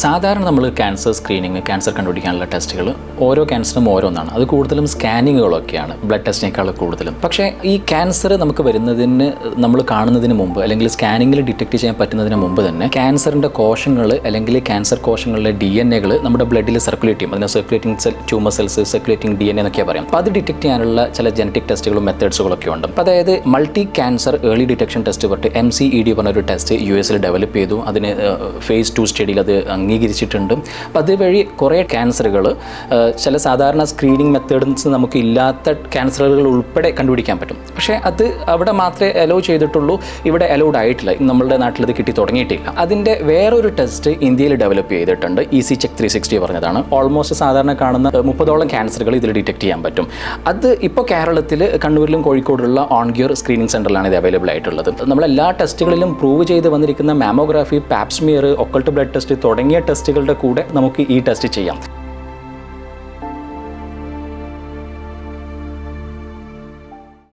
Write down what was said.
സാധാരണ നമ്മൾ cancer screening, cancer കണ്ടുപിടിക്കാനുള്ള ടെസ്റ്റുകൾ ഓരോ ക്യാൻസറിനും ഓരോന്നാണ്. അത് കൂടുതലും സ്കാനിങ്ങുകളൊക്കെയാണ് ബ്ലഡ് ടെസ്റ്റിനേക്കാൾ കൂടുതലും. പക്ഷേ ഈ ക്യാൻസർ നമുക്ക് വരുന്നതിന് നമ്മൾ കാണുന്നതിന് മുമ്പ് അല്ലെങ്കിൽ സ്കാനിങ്ങിൽ ഡിറ്റക്ട് ചെയ്യാൻ പറ്റുന്നതിന് മുമ്പ് തന്നെ ക്യാൻസറിൻ്റെ കോശങ്ങൾ അല്ലെങ്കിൽ ക്യാൻസർ കോശങ്ങളിലെ DNA നമ്മുടെ ബ്ലഡിൽ സർക്കുലേറ്റ് ചെയ്യും. അതിനെ circulating tumour cells, circulating DNA എന്നൊക്കെ പറയാം. അപ്പോൾ അത് ഡിറ്റക്ട് ചെയ്യാനുള്ള ചില ജനറ്റിക് ടെസ്റ്റുകളും മെത്തേഡ്സുകളൊക്കെ ഉണ്ട്. അപ്പോൾ അതായത് multi cancer early detection test പറഞ്ഞിട്ട് MCED പറഞ്ഞൊരു ടെസ്റ്റ് US ഡെവലപ്പ് ചെയ്തു. അതിന് phase 2 സ്റ്റഡിയിൽ അത് അംഗീകരിച്ചിട്ടുണ്ട്. അപ്പോൾ അതുവഴി കുറേ ക്യാൻസറുകൾ ചില സാധാരണ സ്ക്രീനിങ് മെത്തേഡ്സ് നമുക്ക് ഇല്ലാത്ത ക്യാൻസറുകൾ ഉൾപ്പെടെ കണ്ടുപിടിക്കാൻ പറ്റും. പക്ഷേ അത് അവിടെ മാത്രമേ അലോ ചെയ്തിട്ടുള്ളൂ, ഇവിടെ അലൗഡ് ആയിട്ടില്ല. നമ്മളുടെ നാട്ടിൽ ഇത് കിട്ടി തുടങ്ങിയിട്ടില്ല. അതിൻ്റെ വേറൊരു ടെസ്റ്റ് ഇന്ത്യയിൽ ഡെവലപ്പ് ചെയ്തിട്ടുണ്ട്. EC-Check 360 പറഞ്ഞതാണ്. ഓൾമോസ്റ്റ് സാധാരണ കാണുന്ന 30ഓളം ക്യാൻസറുകൾ ഇതിൽ ഡിറ്റക്ട് ചെയ്യാൻ പറ്റും. അത് ഇപ്പോൾ കേരളത്തിൽ കണ്ണൂരിലും കോഴിക്കോടുള്ള ഓൺഗ്യൂർ സ്ക്രീനിങ് സെൻ്ററിലാണ് ഇത് അവൈലബിൾ ആയിട്ടുള്ളത്. നമ്മളെല്ലാ ടെസ്റ്റുകളിലും പ്രൂവ് ചെയ്ത് വന്നിരിക്കുന്ന mammography, Pap smear, occult blood test തുടങ്ങിയ ടെസ്റ്റുകളുടെ കൂടെ നമുക്ക് ഈ ടെസ്റ്റ് ചെയ്യാം.